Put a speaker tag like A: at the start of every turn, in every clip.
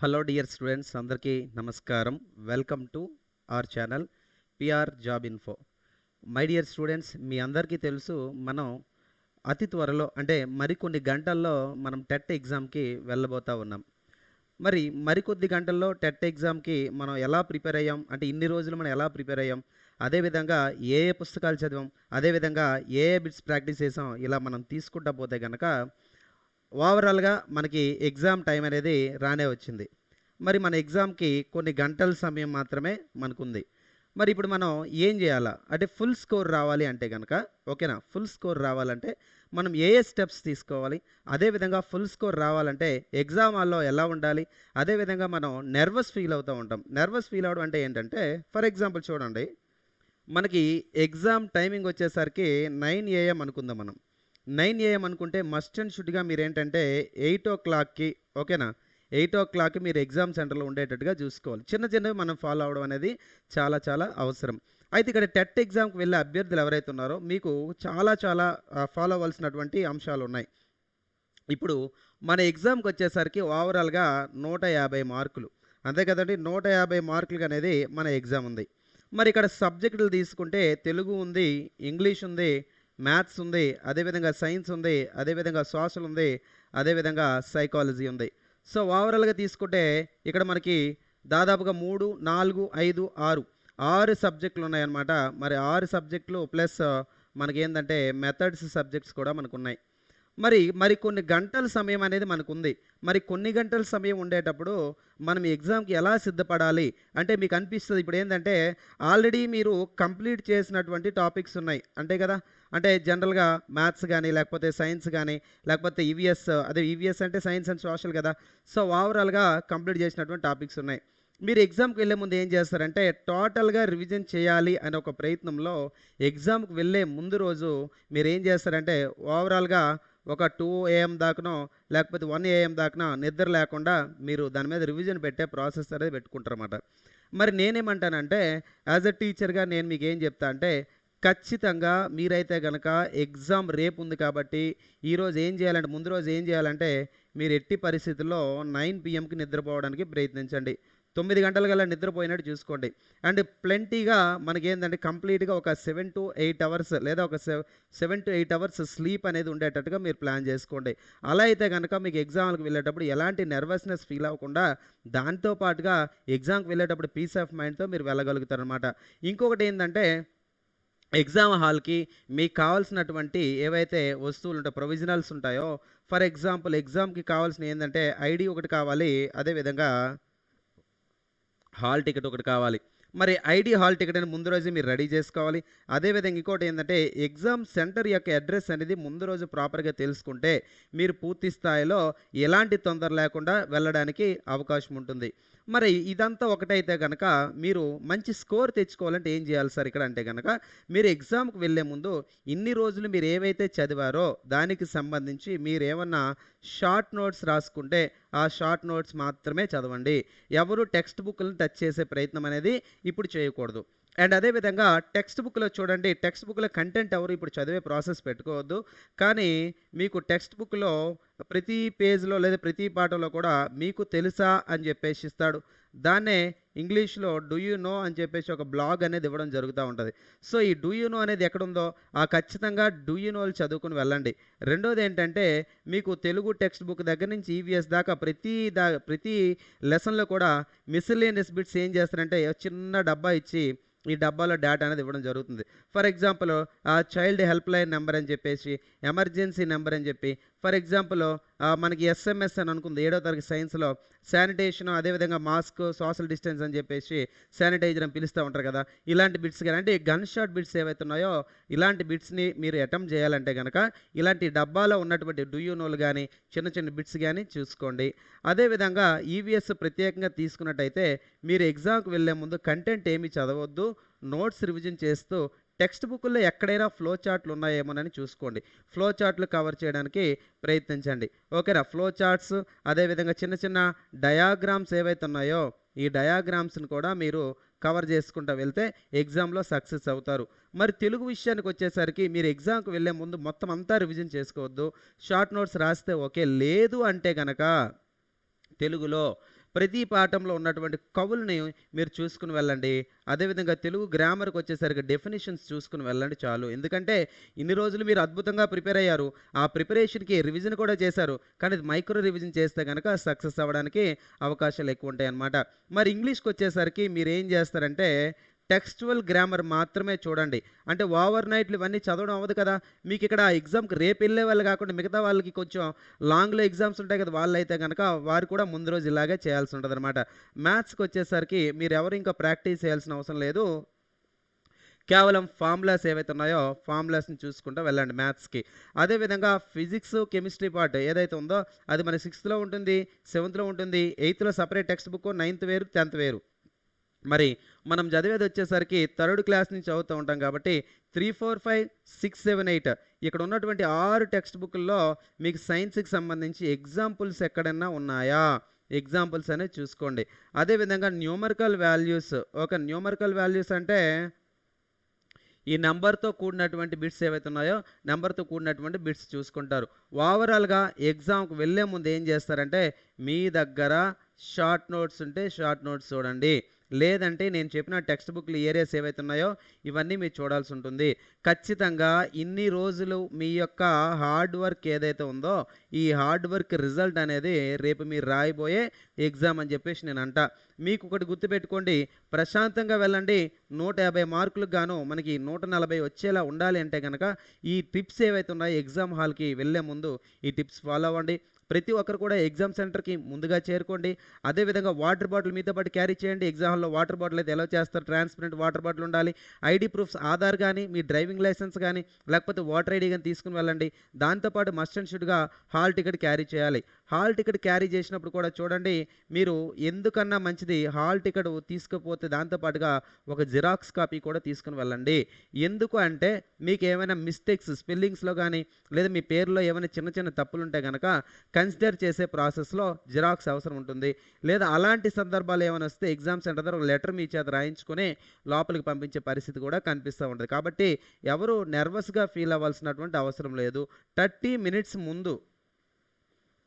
A: Hello dear students, అందరికీ నమస్కారం. Welcome to our channel PR job info. My dear students, మీ అందరికీ తెలుసు, మనం అతి త్వరలో అంటే మరికొన్ని గంటల్లో మనం టెట్ ఎగ్జామ్కి వెళ్ళబోతా ఉన్నాం. మరికొద్ది గంటల్లో టెట్ ఎగ్జామ్కి మనం ఎలా ప్రిపేర్ అయ్యాం, అంటే ఇన్ని రోజులు మనం ఎలా ప్రిపేర్ అయ్యాం, అదేవిధంగా ఏ ఏ పుస్తకాలు చదివాం, అదేవిధంగా ఏ ఏ బిట్స్ ప్రాక్టీస్ చేసాం, ఇలా మనం తీసుకుంటా పోతే కనుక ఓవరాల్గా మనకి ఎగ్జామ్ టైం అనేది రానే వచ్చింది. మన ఎగ్జామ్కి కొన్ని గంటల సమయం మాత్రమే మనకుంది. ఇప్పుడు మనం ఏం చేయాలా అంటే ఫుల్ స్కోర్ రావాలి అంటే కనుక, ఓకేనా, ఫుల్ స్కోర్ రావాలంటే మనం ఏ ఏ స్టెప్స్ తీసుకోవాలి, అదేవిధంగా ఫుల్ స్కోర్ రావాలంటే ఎగ్జామ్ హాల్లో ఎలా ఉండాలి, అదేవిధంగా మనం నర్వస్ ఫీల్ అవుతూ ఉంటాం. నర్వస్ ఫీల్ అవడం అంటే ఏంటంటే, ఫర్ ఎగ్జాంపుల్ చూడండి, మనకి ఎగ్జామ్ టైమింగ్ వచ్చేసరికి 9 AM అనుకుందాం. మనం 9 AM అనుకుంటే మస్ట్ అండ్ షుడ్గా మీరేంటంటే 8 o'clockకి, ఓకేనా, 8 o'clockకి మీరు ఎగ్జామ్ సెంటర్లో ఉండేటట్టుగా చూసుకోవాలి. చిన్న చిన్నవి మనం ఫాలో అవడం అనేది చాలా చాలా అవసరం. అయితే ఇక్కడ టెట్ ఎగ్జామ్కి వెళ్ళే అభ్యర్థులు ఎవరైతే ఉన్నారో మీకు చాలా చాలా ఫాలో అవ్వాల్సినటువంటి అంశాలు ఉన్నాయి. ఇప్పుడు మన ఎగ్జామ్కి వచ్చేసరికి ఓవరాల్గా 150 మార్కులు, అంతే కదండి. 150 మార్కులు అనేది మన ఎగ్జామ్ ఉంది. ఇక్కడ సబ్జెక్టులు తీసుకుంటే తెలుగు ఉంది, ఇంగ్లీష్ ఉంది, మ్యాథ్స్ ఉంది, అదేవిధంగా సైన్స్ ఉంది, అదేవిధంగా సోషల్ ఉంది, అదేవిధంగా సైకాలజీ ఉంది. సో ఓవరాల్గా తీసుకుంటే ఇక్కడ మనకి దాదాపుగా 3, 4, 5, 6 సబ్జెక్టులు ఉన్నాయన్నమాట. 6 సబ్జెక్టులు ప్లస్ మనకేంటంటే మెథడ్స్ సబ్జెక్ట్స్ కూడా మనకున్నాయి. కొన్ని గంటల సమయం అనేది మనకుంది. కొన్ని గంటల సమయం ఉండేటప్పుడు మనం ఎగ్జామ్కి ఎలా సిద్ధపడాలి అంటే మీకు అనిపిస్తుంది ఇప్పుడు ఏంటంటే ఆల్రెడీ మీరు కంప్లీట్ చేసినటువంటి టాపిక్స్ ఉన్నాయి అంతే కదా. అంటే జనరల్గా మ్యాథ్స్ కానీ, లేకపోతే సైన్స్ కానీ, లేకపోతే ఈవీఎస్, అదే ఈవీఎస్ అంటే సైన్స్ అండ్ సోషల్ కదా. సో ఓవరాల్గా కంప్లీట్ చేసినటువంటి టాపిక్స్ ఉన్నాయి. మీరు ఎగ్జామ్కి వెళ్ళే ముందు ఏం చేస్తారంటే టోటల్గా రివిజన్ చేయాలి అనే ఒక ప్రయత్నంలో ఎగ్జామ్కి వెళ్ళే ముందు రోజు మీరు ఏం చేస్తారంటే ఓవరాల్గా ఒక 2 AM దాకానో లేకపోతే 1 AM దాకానో నిద్ర లేకుండా మీరు దాని మీద రివిజన్ పెట్టే ప్రాసెస్ అనేది పెట్టుకుంటారన్నమాట. నేనేమంటానంటే యాజ్ ఎ టీచర్గా నేను మీకు ఏం చెప్తా అంటే ఖచ్చితంగా మీరైతే కనుక ఎగ్జామ్ రేపు ఉంది కాబట్టి ఈరోజు ఏం చేయాలంటే ముందు రోజు ఏం చేయాలంటే మీరు ఎట్టి పరిస్థితుల్లో 9 PMకి నిద్రపోవడానికి ప్రయత్నించండి. 9 గంటల కల్లా నిద్రపోయినట్టు చూసుకోండి. అండ్ ప్లెంటీగా మనకేంటంటే కంప్లీట్గా ఒక 7 to 8 అవర్స్ లేదా ఒక 7 to 8 అవర్స్ స్లీప్ అనేది ఉండేటట్టుగా మీరు ప్లాన్ చేసుకోండి. అలా అయితే కనుక మీకు ఎగ్జామ్కి వెళ్ళేటప్పుడు ఎలాంటి నర్వస్నెస్ ఫీల్ అవ్వకుండా దాంతో పాటుగా ఎగ్జామ్కి వెళ్ళేటప్పుడు పీస్ ఆఫ్ మైండ్తో మీరు వెళ్ళగలుగుతారనమాట. ఇంకొకటి ఏంటంటే ఎగ్జామ్ హాల్కి మీకు కావాల్సినటువంటి ఏవైతే వస్తువులు ఉంటాయో, ప్రొవిజనల్స్ ఉంటాయో, ఫర్ ఎగ్జాంపుల్ ఎగ్జామ్కి కావాల్సిన ఏంటంటే ఐడి ఒకటి కావాలి, అదేవిధంగా హాల్ టికెట్ ఒకటి కావాలి. ఐడి హాల్ టికెట్ అని ముందు రోజు మీరు రెడీ చేసుకోవాలి. అదేవిధంగా ఇంకోటి ఏంటంటే ఎగ్జామ్ సెంటర్ యొక్క అడ్రస్ అనేది ముందు రోజు ప్రాపర్గా తెలుసుకుంటే మీరు పూర్తి స్థాయిలో ఎలాంటి తొందర లేకుండా వెళ్ళడానికి అవకాశం ఉంటుంది. ఇదంతా ఒకటైతే కనుక మీరు మంచి స్కోర్ తెచ్చుకోవాలంటే ఏం చేయాలి సార్ ఇక్కడ అంటే కనుక మీరు ఎగ్జామ్కి వెళ్ళే ముందు ఇన్ని రోజులు మీరు ఏవైతే చదివారో దానికి సంబంధించి మీరు ఏమన్నా షార్ట్ నోట్స్ రాసుకుంటే ఆ షార్ట్ నోట్స్ మాత్రమే చదవండి. ఎవరు టెక్స్ట్ బుక్లను టచ్ చేసే ప్రయత్నం అనేది ఇప్పుడు చేయకూడదు. అండ్ అదేవిధంగా టెక్స్ట్ బుక్లో చూడండి, టెక్స్ట్ బుక్లో కంటెంట్ ఎవరు ఇప్పుడు చదివే ప్రాసెస్ పెట్టుకోవద్దు. కానీ మీకు టెక్స్ట్ బుక్లో ప్రతి పేజ్లో లేదా ప్రతి పాఠంలో కూడా మీకు తెలుసా అని చెప్పేసి ఇస్తాడు. దాన్నే ఇంగ్లీష్లో డూ యూ నో అని చెప్పేసి ఒక బ్లాగ్ అనేది ఇవ్వడం జరుగుతూ ఉంటుంది. సో ఈ డూ యూ నో అనేది ఎక్కడుందో ఖచ్చితంగా డూ యూ నోలు చదువుకుని వెళ్ళండి. రెండోది ఏంటంటే మీకు తెలుగు టెక్స్ట్ బుక్ దగ్గర నుంచి ఈవీఎస్ దాకా ప్రతి లెసన్లో కూడా మిస్సిలేనియస్ బిట్స్ ఏం చేస్తారంటే చిన్న డబ్బా ఇచ్చి ఈ డబ్బాలో డేటా అనేది ఇవ్వడం జరుగుతుంది. For example child help line number అని చెప్పేసి, ఎమర్జెన్సీ నెంబర్ అని చెప్పి, ఫర్ ఎగ్జాంపుల్ మనకి ఎస్ఎంఎస్ అని అనుకుంది 7వ తరగతి సైన్స్లో శానిటేషన్, అదేవిధంగా మాస్క్, సోషల్ డిస్టెన్స్ అని చెప్పేసి శానిటైజర్ అని పిలుస్తూ ఉంటారు కదా. ఇలాంటి బిట్స్ కానీ అంటే గన్ షాట్ బిట్స్ ఏవైతే ఉన్నాయో ఇలాంటి బిట్స్ని మీరు అటెంప్ట్ చేయాలంటే కనుక ఇలాంటి డబ్బాలో ఉన్నటువంటి డూయూనోలు కానీ చిన్న చిన్న బిట్స్ కానీ చూసుకోండి. అదేవిధంగా ఈవీఎస్ ప్రత్యేకంగా తీసుకున్నట్టయితే మీరు ఎగ్జామ్కి వెళ్ళే ముందు కంటెంట్ ఏమీ చదవద్దు, నోట్స్ రివిజన్ చేస్తూ టెక్స్ట్ బుక్లో ఎక్కడైనా ఫ్లో చార్ట్లు ఉన్నాయేమోనని చూసుకోండి. ఫ్లో చార్ట్లు కవర్ చేయడానికి ప్రయత్నించండి. ఓకేనా. ఫ్లో చార్ట్స్ అదేవిధంగా చిన్న చిన్న డయాగ్రామ్స్ ఏవైతే ఉన్నాయో ఈ డయాగ్రామ్స్ని కూడా మీరు కవర్ చేసుకుంటూ వెళ్తే ఎగ్జామ్లో సక్సెస్ అవుతారు. తెలుగు విషయానికి వచ్చేసరికి మీరు ఎగ్జామ్కి వెళ్ళే ముందు మొత్తం అంతా రివిజన్ చేసుకోవద్దు. షార్ట్ నోట్స్ రాస్తే ఓకే, లేదు అంటే కనుక తెలుగులో ప్రతి పాఠంలో ఉన్నటువంటి కవుల్ని మీరు చూసుకుని వెళ్ళండి. అదేవిధంగా తెలుగు గ్రామర్‌కి వచ్చేసరికి డెఫినిషన్స్ చూసుకొని వెళ్ళండి చాలు. ఎందుకంటే ఇన్ని రోజులు మీరు అద్భుతంగా ప్రిపేర్ అయ్యారు. ఆ ప్రిపరేషన్‌కి రివిజన్ కూడా చేశారు. కానీ అది మైక్రో రివిజన్ చేస్తే గనక సక్సెస్ అవ్వడానికి అవకాశాలు ఎక్కువ ఉంటాయన్నమాట. మరి ఇంగ్లీష్‌కొచ్చేసరికి మీరేం చేస్తారంటే టెక్స్చువల్ గ్రామర్ మాత్రమే చూడండి. అంటే ఓవర్ నైట్‌లు ఇవన్నీ చదవడం అవ్వదు కదా! మీకిక్కడ ఎగ్జామ్‌కి రేపెళ్ళే వాళ్ళు కాకుండా మిగతా వాళ్ళకి కొంచెం లాంగ్‌లో ఎగ్జామ్స్ ఉంటాయి కదా! వాళ్ళైతే గనక వారు కూడా ముందు రోజు ఇలాగే చేయాల్సి ఉంటదనమాట. మ్యాథ్స్‌కొచ్చేసరికి మీరెవరు ఇంకా ప్రాక్టీస్ చేయాల్సిన అవసరం లేదు. కేవలం ఫార్ములాస్ ఏవైతే ఉన్నాయో ఫార్ములాస్‌ని చూసుకుంటూ వెళ్ళండి మ్యాథ్స్‌కి. అదేవిధంగా ఫిజిక్స్, కెమిస్ట్రీ పార్ట్ ఏదైతే ఉందో అది మన 6థ్‌లో ఉంటుంది, 7థ్‌లో ఉంటుంది, 8థ్‌లో సెపరేట్ టెక్స్ట్ బుక్, 9థ్ వేరు, 10థ్ వేరు. మరి మనం చదివేది వచ్చేసరికి థర్డ్ క్లాస్ నుంచి చదువుతూ ఉంటాం కాబట్టి 3, 4, 5, 6, 7, 8 ఇక్కడ ఉన్నటువంటి 6 టెక్స్ట్ బుక్‌ల్లో మీకు సైన్స్‌కి సంబంధించి ఎగ్జాంపుల్స్ ఎక్కడన్నా ఉన్నాయా? ఎగ్జాంపుల్స్ అనేవి చూసుకోండి. అదేవిధంగా న్యూమరికల్ వాల్యూస్ న్యూమరికల్ వాల్యూస్ అంటే ఈ నంబర్‌తో కూడినటువంటి బిట్స్ ఏవైతే ఉన్నాయో, నంబర్‌తో కూడినటువంటి బిట్స్ చూసుకుంటారు. ఓవరాల్‌గా ఎగ్జామ్‌కి వెళ్ళే ముందు ఏం చేస్తారంటే, మీ దగ్గర షార్ట్ నోట్స్ ఉంటే షార్ట్ నోట్స్ చూడండి. లేదంటే నేను చెప్పిన టెక్స్ట్ బుక్‌లు ఏరియాస్ ఏవైతే ఉన్నాయో, ఇవన్నీ మీరు చూడాల్సి ఉంటుంది. ఖచ్చితంగా ఇన్ని రోజులు మీ యొక్క హార్డ్ వర్క్ ఏదైతే ఉందో, ఈ హార్డ్ వర్క్ రిజల్ట్ అనేది రేపు మీరు రాయబోయే ఎగ్జామ్ అని చెప్పేసి నేను అంటా. మీకు ఒకటి గుర్తుపెట్టుకోండి, ప్రశాంతంగా వెళ్ళండి. 150 మార్కులకు గాను మనకి 140 వచ్చేలా ఉండాలి అంటే గనక, ఈ టిప్స్ ఏవైతే ఉన్నాయో ఎగ్జామ్ హాల్‌కి వెళ్ళే ముందు ఈ టిప్స్ ఫాలో అవ్వండి. ప్రతి ఒక్కరు కూడా ఎగ్జామ్ సెంటర్‌కి ముందుగా చేరుకోండి. అదేవిధంగా వాటర్ బాటిల్ మీతో పాటు క్యారీ చేయండి. ఎగ్జామ్ హాల్‌లో వాటర్ బాటిల్ అయితే ఎలౌ చేస్తారు. ట్రాన్స్పరెంట్ వాటర్ బాటిల్ ఉండాలి. ఐడీ ప్రూఫ్స్ ఆధార్ గాని, మీ డ్రైవింగ్ లైసెన్స్ గాని, లేకపోతే ఓటర్ ఐడీ గాని తీసుకొని వెళ్ళండి. దాంతో పాటు మస్ట్ అండ్ షుడ్‌గా హాల్ టికెట్ క్యారీ చేయాలి. హాల్ టికెట్ క్యారీ చేసినప్పుడు కూడా చూడండి, మీరు ఎందుకన్నా మంచిది హాల్ టికెట్ తీసుకపోతే దాంతో పాటుగా ఒక జిరాక్స్ కాపీ కూడా తీసుకొని వెళ్ళండి. ఎందుకు అంటే మీకేమైనా మిస్టేక్స్ స్పెల్లింగ్స్‌లో గాని, లేదా మీ పేరులో ఏమైనా చిన్న చిన్న తప్పులుంటే గనక కన్సిడర్ చేసే ప్రాసెస్‌లో జిరాక్స్ అవసరం ఉంటుంది. లేదా అలాంటి సందర్భాలు ఏమైనా వస్తే ఎగ్జామ్ సెంటర్ దగ్గర ఒక లెటర్ మీ చేత రాయించుకొని లోపలికి పంపించే పరిస్థితి కూడా కనిపిస్తూ ఉంటది. కాబట్టి ఎవరు నెర్వస్‌గా ఫీల్ అవ్వాల్సినటువంటి అవసరం లేదు. 30 మినిట్స్ ముందు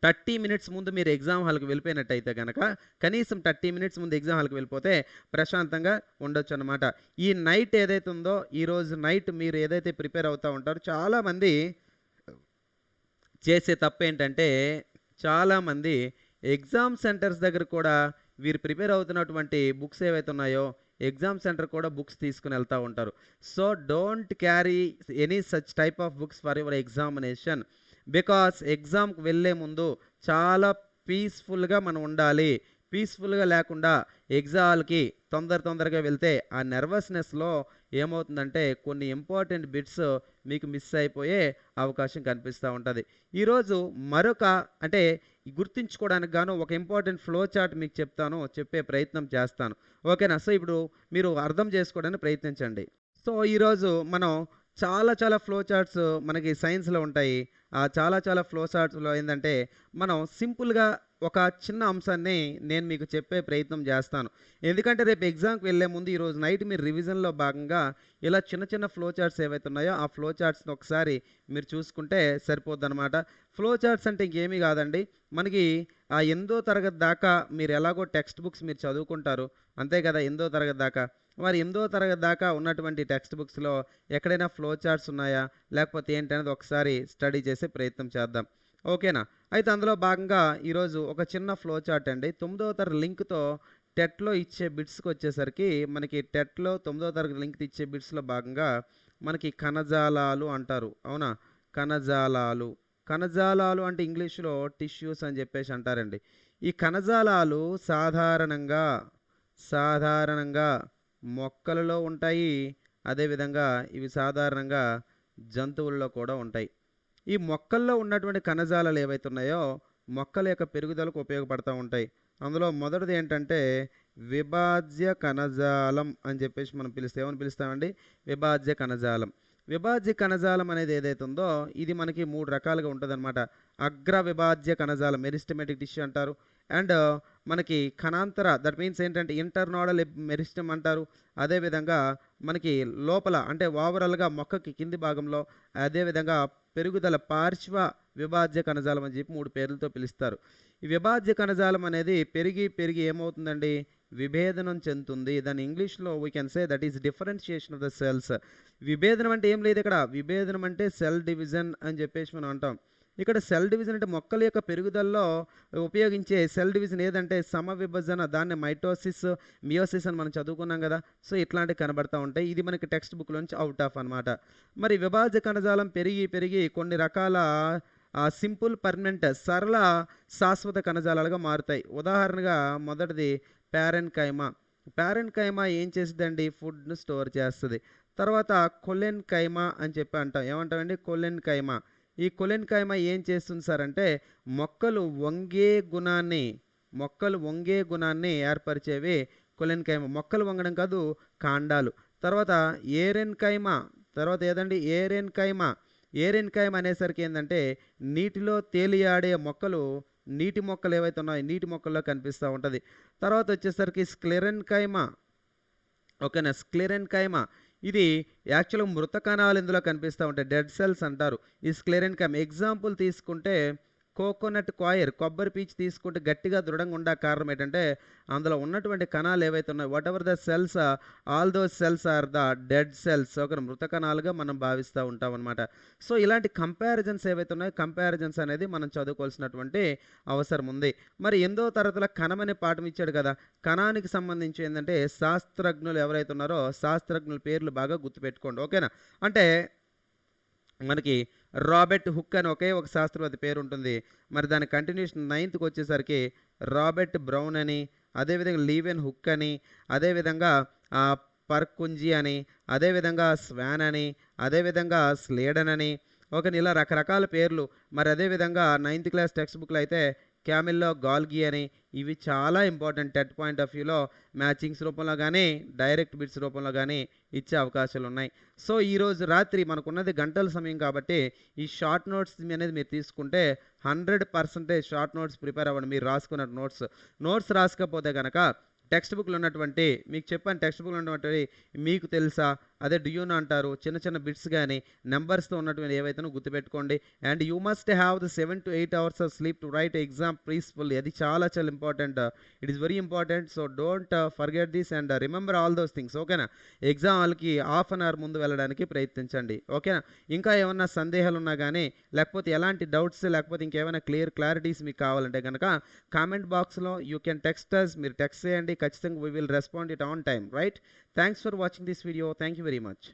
A: 30 మినిట్స్ ముందు మీరు ఎగ్జామ్ హాల్‌కి వెళ్ళిపోయినట్టయితే గనక, కనీసం 30 మినిట్స్ ముందు ఎగ్జామ్ హాల్‌కి వెళ్ళిపోతే ప్రశాంతంగా ఉండొచ్చనమాట. ఈ నైట్ ఏదైతే ఉందో, ఈరోజు నైట్ మీరు ఏదైతే ప్రిపేర్ అవుతా ఉంటారో చాలామంది చేసే తప్పేంటంటే, చాలామంది ఎగ్జామ్ సెంటర్స్ దగ్గర కూడా వీరు ప్రిపేర్ అవుతున్నటువంటి బుక్స్ ఏవైతే ఉన్నాయో, ఎగ్జామ్ సెంటర్ కూడా బుక్స్ తీసుకొని వెళ్తా ఉంటారు. So, don't carry any such type of books for your examination. Because ఎగ్జామ్‌కి వెళ్ళే ముందు చాలా పీస్‌ఫుల్‌గా మనం ఉండాలి. పీస్‌ఫుల్‌గా లేకుండా ఎగ్జామ్‌కి తొందరగా వెళ్తే ఆ నెర్వస్‌నెస్‌లో ఏమవుతుందంటే కొన్ని ఇంపార్టెంట్ బిట్స్ మీకు మిస్ అయిపోయే అవకాశం కనిపిస్తా ఉంటది. ఈరోజు మరొక అంటే గుర్తుంచుకోవడానికి గాను ఒక ఇంపార్టెంట్ ఫ్లో చార్ట్ మీకు చెప్తాను. చెప్పే ప్రయత్నం చేస్తాను. ఓకేనా? సో, ఇప్పుడు మీరు అర్థం చేసుకోవడానికి ప్రయత్నించండి. సో, ఈరోజు మనం చాలా ఫ్లో చార్ట్స్ మనకి సైన్స్‌లో ఉంటాయి. చాలా ఫ్లో చార్ట్స్‌లో ఏందంటే, మనం సింపుల్‌గా ఒక చిన్న అంశాన్ని నేను మీకు చెప్పే ప్రయత్నం చేస్తాను. ఎందుకంటే రేపు ఎగ్జామ్‌కి వెళ్ళే ముందు ఈరోజు నైట్ మీరు రివిజన్‌లో భాగంగా ఇలా చిన్న ఫ్లో చార్ట్స్ ఏవైతే ఉన్నాయో, ఆ ఫ్లో చార్ట్స్‌ని ఒకసారి మీరు చూసుకుంటే సరిపోద్దనమాట. ఫ్లో చార్ట్స్ అంటే ఇంకేమీ కాదండి. మనకి ఆ 8దో తరగతి దాకా మీరు ఎలాగో టెక్స్ట్ బుక్స్ మీరు చదువుకుంటారు. అంతే కదా! 8దో తరగతి దాకా. మరి 8దో తరగతి దాకా ఉన్నటువంటి టెక్స్ట్ బుక్స్‌లో ఎక్కడైనా ఫ్లో చార్ట్స్ ఉన్నాయా? లేకపోతే ఏంటనేది ఒకసారి స్టడీ చేసే ప్రయత్నం చేద్దాం. ఓకేనా? అయితే అందులో భాగంగా ఈరోజు ఒక చిన్న ఫ్లో చార్ట్ అండి. 9వ తరగతి లింక్‌తో టెట్‌లో ఇచ్చే బిట్స్‌కొచ్చేసరికి మనకి టెట్‌లో 9వ తరగతి లింక్ ఇచ్చే బిట్స్‌లో భాగంగా మనకి కణజాలాలు అంటారు. అవునా? కణజాలాలు. కణజాలాలు అంటే ఇంగ్లీష్‌లో టిష్యూస్ అని చెప్పేసి అంటారండి. ఈ కణజాలాలు సాధారణంగా మొక్కలలో ఉంటాయి. అదేవిధంగా ఇవి సాధారణంగా జంతువుల్లో కూడా ఉంటాయి. ఈ మొక్కల్లో ఉన్నటువంటి కణజాలాలు ఏవైతే ఉన్నాయో, మొక్కల యొక్క పెరుగుదలకు ఉపయోగపడతా ఉంటాయి. అందులో మొదటిది ఏంటంటే, విభాజ్య కణజాలం అని చెప్పేసి మనం ఏమని పిలుస్తామండి? విభాజ్య కణజాలం. విభాజ్య కణజాలం అనేది ఏదైతే ఉందో, ఇది మనకి 3 రకాలుగా ఉంటదనమాట. అగ్ర విభాజ్య కణజాలం మెరిస్టెమాటిక్ టిష్యూ అంటారు. అండ్ మనకి కణాంతర దట్ మీన్స్ ఏంటంటే ఇంటర్నోడల్ మెరిస్టెమ్ అంటారు. అదేవిధంగా మనకి లోపల అంటే ఓవరాల్‌గా మొక్కకి కింది భాగంలో, అదేవిధంగా పెరుగుదల పార్శ్వ విభాజ్య కణజాలం అని చెప్పి 3 పేర్లతో పిలుస్తారు. ఈ విభాజ్య కణజాలం అనేది పెరిగి పెరిగి ఏమవుతుందండి? విభేదనం చెందుతుంది. దాన్ని ఇంగ్లీష్‌లో we can say that is differentiation of the cells. విభేదనం అంటే ఏం లేదు ఇక్కడ. విభేదనం అంటే సెల్ డివిజన్ అని చెప్పేసి మనం అంటాం. ఇక్కడ సెల్ డివిజన్ అంటే మొక్కల యొక్క పెరుగుదలలో ఉపయోగించే సెల్ డివిజన్ ఏదంటే సమవిభజన. దాన్ని మైటోసిస్, మియోసిస్ అని మనం చదువుకున్నాం కదా! సో, ఇట్లాంటివి కనబడతా ఉంటాయి. ఇది మనకి టెక్స్ట్ బుక్‌లోంచి ఔట్ ఆఫ్ అనమాట. మరి విభాజ్య కణజాలం పెరిగి పెరిగి కొన్ని రకాల సింపుల్ పర్మనెంట్ సరళ శాశ్వత కణజాలాలుగా మారుతాయి. ఉదాహరణగా మొదటిది పారెన్కైమా. పారెన్కైమా ఏం చేసిద్దండి? ఫుడ్‌ను స్టోర్ చేస్తది. తర్వాత కొలెన్కైమా అని చెప్పి అంటాం. ఏమంటామండి? కొలెన్కైమా. ఈ కొలెన్కైమా ఏం చేస్తుంది సార్ అంటే మొక్కలు వంగే గుణాన్ని ఏర్పరిచేవి కొలెన్కైమా. మొక్కలు వంగడం కాదు, కాండాలు. తర్వాత ఏరెన్కైమా. తర్వాత ఏదండి? ఏరెన్కైమా. ఏరెన్కైమా అనేసరికి ఏందంటే నీటిలో తేలియాడే మొక్కలు, నీటి మొక్కలు ఏవైతే ఉన్నాయో నీటి మొక్కల్లో కనిపిస్తూ ఉంటది. తర్వాత వచ్చేసరికి స్క్లెరెన్కైమా. ఓకేనా? స్క్లెరెన్కైమా. ఇది యాక్చువల్‌గా మృత కణాలు ఇందులో కనిపిస్తా ఉంటాయి. డెడ్ సెల్స్ అంటారు. ఈ స్క్లెరెన్కైమా. ఎగ్జాంపుల్ తీసుకుంటే కోకోనట్ కాయిర్, కొబ్బరి పీచు తీసుకుంటే గట్టిగా దృఢంగా ఉండే కారణం ఏంటంటే అందులో ఉన్నటువంటి కణాలు ఏవైతే ఉన్నాయో whatever the cells, all those cells are the dead cells. ఒక మృత కణాలుగా మనం భావిస్తూ ఉంటామన్నమాట. సో, ఇలాంటి కంపారిజన్స్ ఏవైతే ఉన్నాయో కంపారిజన్స్ అనేది మనం చదువుకోవాల్సినటువంటి అవసరం ఉంది. మరి 8వ తరగతిలో కణం అనే పాఠం ఇచ్చాడు కదా! కణానికి సంబంధించి ఏందంటే శాస్త్రజ్ఞులు ఎవరైతే ఉన్నారో శాస్త్రజ్ఞుల పేర్లు బాగా గుర్తుపెట్టుకోండి. ఓకేనా? అంటే మనకి రాబర్ట్ హుక్ అని ఒకే ఒక శాస్త్రవేత్త పేరుంటుంది. మరి దాని కంటిన్యూషన్ 9థ్‌కి వచ్చేసరికి రాబర్ట్ బ్రౌన్ అని, అదేవిధంగా లీవెన్ హుక్ అని, అదేవిధంగా పర్కుంజీ అని, అదేవిధంగా స్వాన్ అని, అదేవిధంగా స్లేడన్ అని, ఓకేనా? ఇలా రకరకాల పేర్లు. మరి అదేవిధంగా 9థ్ క్లాస్ టెక్స్ట్ బుక్‌లో అయితే క్యామిల్లో గాల్గి అని. ఇవి చాలా ఇంపార్టెంట్ టెట్ పాయింట్ ఆఫ్ వ్యూలో మ్యాచింగ్స్ రూపంలో గానీ, డైరెక్ట్ బిట్స్ రూపంలో గానీ ఇచ్చే అవకాశాలున్నాయి. సో, ఈరోజు రాత్రి మనకున్నది గంటల సమయం కాబట్టి ఈ షార్ట్ నోట్స్ అనేది మీరు తీసుకుంటే 100% షార్ట్ నోట్స్ ప్రిపేర్ అవ్వండి. మీరు రాసుకున్న నోట్స్ రాసుకోకపోతే గనక టెక్స్ట్ బుక్‌లో ఉన్నటువంటి మీకు చెప్పాను టెక్స్ట్ బుక్‌లో ఉన్నటువంటి మీకు తెలుసా? అదే డూ యూ నో అంటారు. చిన్న చిన్న బిట్స్ గానీ, నంబర్స్‌తో ఉన్నటువంటి ఏవైతేనో గుర్తుపెట్టుకోండి. And you must have the 7 to 8 hours of sleep to right exam peacefully. అది చాలా చాలా important. It is very important. So, don't forget this and remember all those things. ఓకేనా? ఎగ్జామ్ హాల్‌కి హాఫ్ అన్ అవర్ ముందు వెళ్ళడానికి ప్రయత్నించండి. ఓకేనా? ఇంకా ఏమన్నా సందేహాలున్నా గానీ, లేకపోతే ఎలాంటి డౌట్స్ లేకపోతే ఇంకేమైనా క్లారిటీస్ మీకు కావాలంటే గనక కామెంట్ బాక్స్‌లో యూ కెన్ టెక్స్ట్ అస్. మీరు టెక్స్ట్ చేయండి. ఖచ్చితంగా we will respond it on time. Right? Thanks for watching this video. Thank you very much.